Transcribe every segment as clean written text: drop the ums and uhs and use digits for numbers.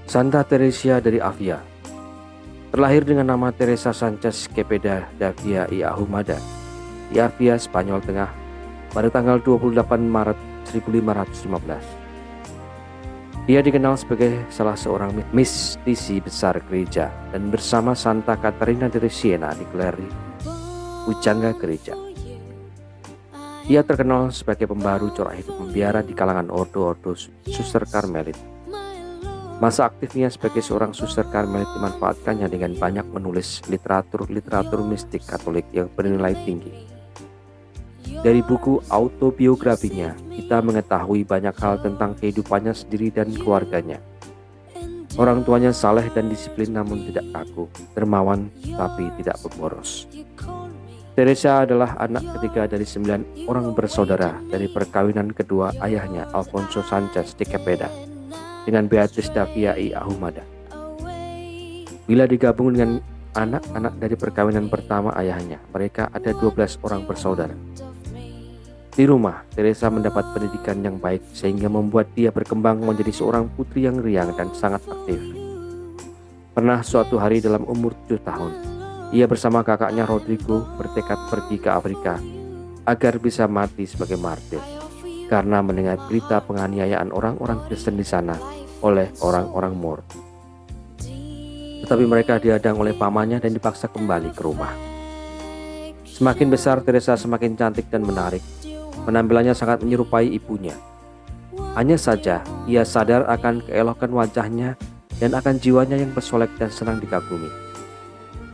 Santa Teresia dari Avia. Terlahir dengan nama Teresa Sanchez Quepeda Davia y Ahumada di Avia, Spanyol Tengah pada tanggal 28 Maret 1515. Dia dikenal sebagai salah seorang mistisi besar gereja dan bersama Santa Caterina dari Siena digelari pujangga gereja. Ia terkenal sebagai pembaru corak hidup membiara di kalangan ordo-ordo suster Karmelit. Masa aktifnya sebagai seorang suster Karmelit dimanfaatkannya dengan banyak menulis literatur mistik Katolik yang bernilai tinggi. Dari buku autobiografinya, kita mengetahui banyak hal tentang kehidupannya sendiri dan keluarganya. Orang tuanya saleh dan disiplin namun tidak kaku, dermawan tapi tidak pemboros. Teresa adalah anak ketiga dari 9 orang bersaudara dari perkawinan kedua ayahnya Alfonso Sanchez de Quepeda dengan Beatriz Davia y Ahumada. Bila digabung dengan anak-anak dari perkawinan pertama ayahnya, mereka ada 12 orang bersaudara. Di rumah, Teresa mendapat pendidikan yang baik sehingga membuat dia berkembang menjadi seorang putri yang riang dan sangat aktif. Pernah suatu hari dalam umur 7 tahun, ia bersama kakaknya Rodrigo bertekad pergi ke Afrika agar bisa mati sebagai martir karena mendengar berita penganiayaan orang-orang Kristen di sana oleh orang-orang Moor. Tetapi mereka dihadang oleh pamannya dan dipaksa kembali ke rumah. Semakin besar, Teresa semakin cantik dan menarik. Penampilannya sangat menyerupai ibunya. Hanya saja, ia sadar akan keelokan wajahnya dan akan jiwanya yang bersolek dan senang dikagumi.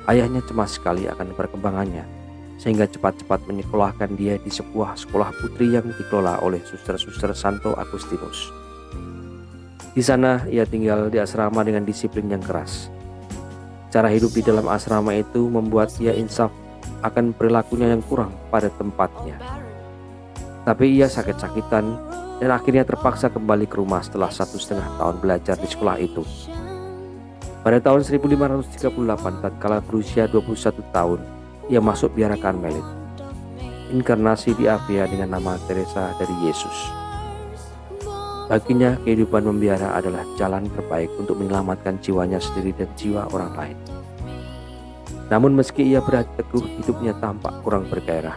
Ayahnya cemas sekali akan perkembangannya, sehingga cepat-cepat menyekolahkan dia di sebuah sekolah putri yang dikelola oleh suster-suster Santo Agustinus. Di sana ia tinggal di asrama dengan disiplin yang keras. Cara hidup di dalam asrama itu membuat ia insaf akan perilakunya yang kurang pada tempatnya. Tapi ia sakit-sakitan dan akhirnya terpaksa kembali ke rumah setelah 1,5 tahun belajar di sekolah itu. Pada tahun 1538, tatkala berusia 21 tahun, ia masuk biara Karmelit, inkarnasi di Avia dengan nama Teresa dari Yesus. Baginya, kehidupan membiara adalah jalan terbaik untuk menyelamatkan jiwanya sendiri dan jiwa orang lain. Namun meski ia berhati teguh, hidupnya tampak kurang bergairah.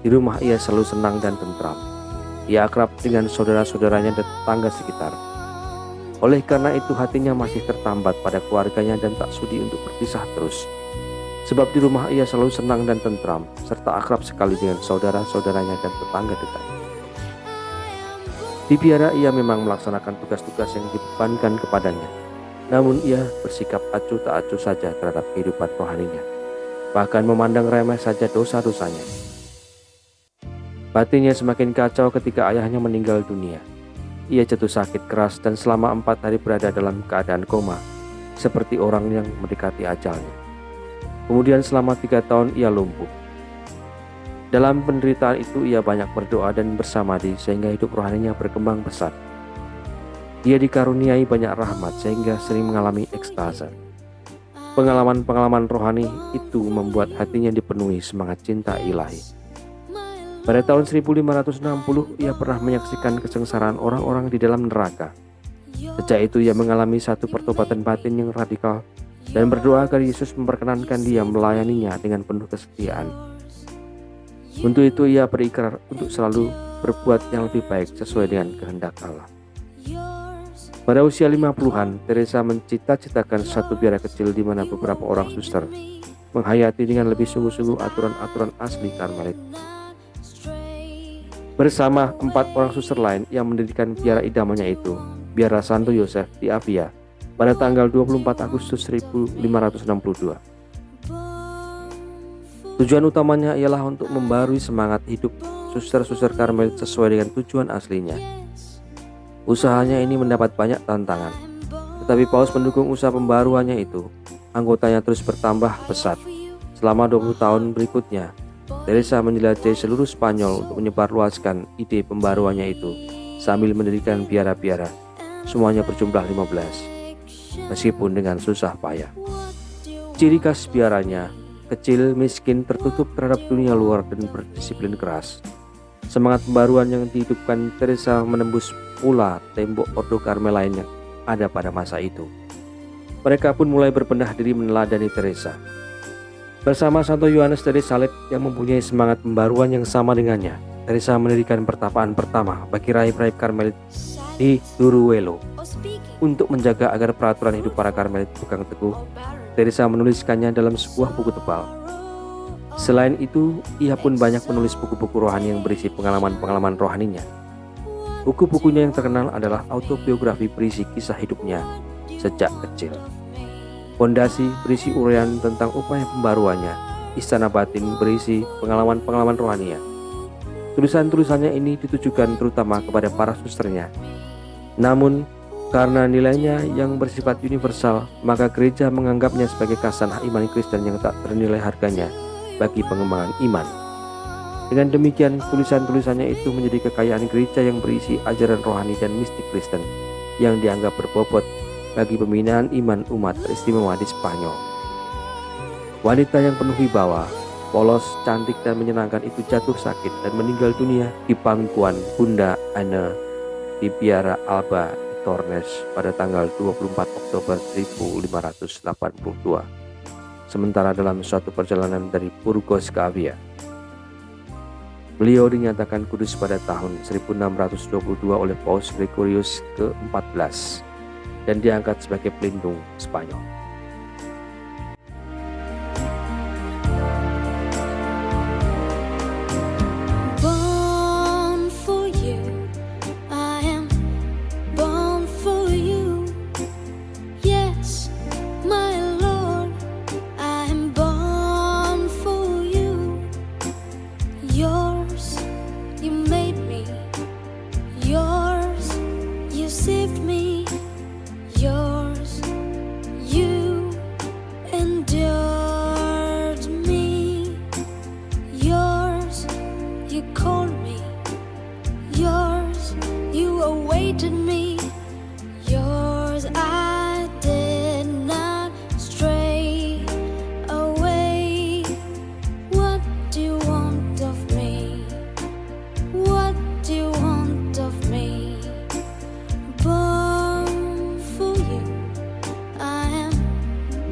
Di rumah ia selalu senang dan tentram. Ia akrab dengan saudara-saudaranya dan tetangga sekitar. Oleh karena itu hatinya masih tertambat pada keluarganya dan tak sudi untuk berpisah terus. Sebab di rumah ia selalu senang dan tentram, serta akrab sekali dengan saudara-saudaranya dan tetangga dekat. Di biara ia memang melaksanakan tugas-tugas yang dibebankan kepadanya. Namun ia bersikap acuh tak acuh saja terhadap kehidupan rohaninya. Bahkan memandang remeh saja dosa-dosanya. Batinnya semakin kacau ketika ayahnya meninggal dunia. Ia jatuh sakit keras dan selama 4 hari berada dalam keadaan koma, seperti orang yang mendekati ajalnya. Kemudian selama 3 tahun ia lumpuh. Dalam penderitaan itu ia banyak berdoa dan bersamadi sehingga hidup rohaninya berkembang pesat. Dia dikaruniai banyak rahmat sehingga sering mengalami ekstase. Pengalaman-pengalaman rohani itu membuat hatinya dipenuhi semangat cinta ilahi. Pada tahun 1560 ia pernah menyaksikan kesengsaraan orang-orang di dalam neraka. Sejak itu ia mengalami satu pertobatan batin yang radikal dan berdoa agar Yesus memperkenankan dia melayaninya dengan penuh kesetiaan. Untuk itu ia berikrar untuk selalu berbuat yang lebih baik sesuai dengan kehendak Allah. Pada usia 50-an, Teresa mencita-citakan satu biara kecil di mana beberapa orang suster menghayati dengan lebih sungguh-sungguh aturan-aturan asli Karmelit. Bersama 4 orang suster lain yang mendirikan biara idamanya itu, biara Santo Yosef di Avia, pada tanggal 24 Agustus 1562. Tujuan utamanya ialah untuk membarui semangat hidup suster-suster Karmelit sesuai dengan tujuan aslinya. Usahanya ini mendapat banyak tantangan, tetapi Paus mendukung usaha pembaruannya itu. Anggotanya terus bertambah pesat. Selama 20 tahun berikutnya, Teresa menjelajahi seluruh Spanyol untuk menyebarluaskan ide pembaruannya itu sambil mendirikan biara-biara. Semuanya berjumlah 15, meskipun dengan susah payah. Ciri khas biaranya kecil, miskin, tertutup terhadap dunia luar dan berdisiplin keras. Semangat pembaruan yang dihidupkan Teresa menembus pula tembok ordo Karmel lainnya ada pada masa itu. Mereka pun mulai berbenah diri meneladani Teresa. Bersama Santo Yohanes dari Salib yang mempunyai semangat pembaruan yang sama dengannya, Teresa mendirikan pertapaan pertama bagi rahib-rahib Karmelit di Duruelo. Untuk menjaga agar peraturan hidup para Karmelit pegang teguh, Teresa menuliskannya dalam sebuah buku tebal. Selain itu, ia pun banyak menulis buku-buku rohani yang berisi pengalaman-pengalaman rohaninya. Buku-bukunya yang terkenal adalah autobiografi berisi kisah hidupnya sejak kecil. Pondasi berisi uraian tentang upaya pembaruannya, Istana Batin berisi pengalaman-pengalaman rohaninya. Tulisan-tulisannya ini ditujukan terutama kepada para susternya. Namun, karena nilainya yang bersifat universal, maka gereja menganggapnya sebagai kasanah iman Kristen yang tak ternilai harganya bagi pengembangan iman. Dengan demikian, tulisan-tulisannya itu menjadi kekayaan gereja yang berisi ajaran rohani dan mistik Kristen yang dianggap berbobot bagi pembinaan iman umat teristimewa di Spanyol. Wanita yang penuh wibawa, polos, cantik dan menyenangkan itu jatuh sakit dan meninggal dunia di pangkuan Bunda Ana di Piara Alba di Tornes pada tanggal 24 Oktober 1582. Sementara dalam suatu perjalanan dari Burgos ke Avia, beliau dinyatakan kudus pada tahun 1622 oleh Paus Gregorius ke-14 dan diangkat sebagai pelindung Spanyol. Awaited me, yours. I did not stray away. What do you want of me? What do you want of me? Born for you, I am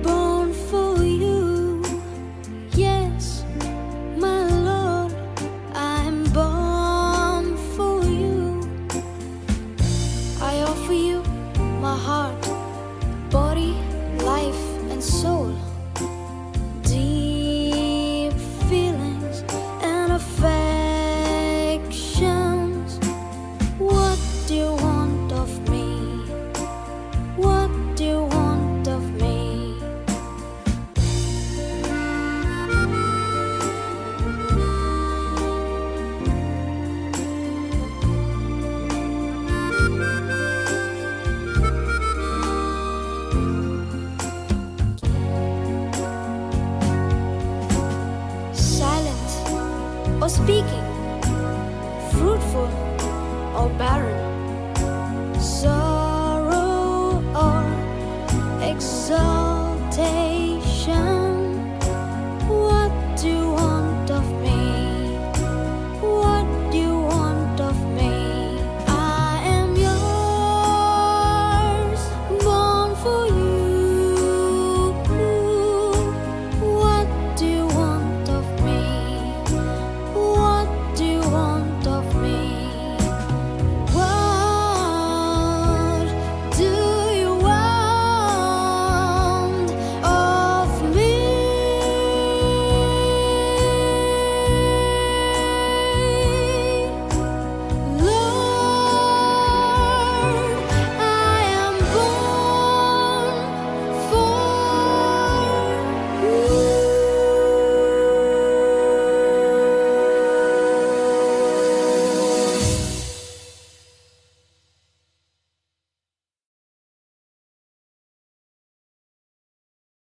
born for you. Yes, my Lord, I am born for you. I offer you my heart, body, life, and soul. Deep feelings and affections. What do you want of me? What do you want of me? Silent or speaking,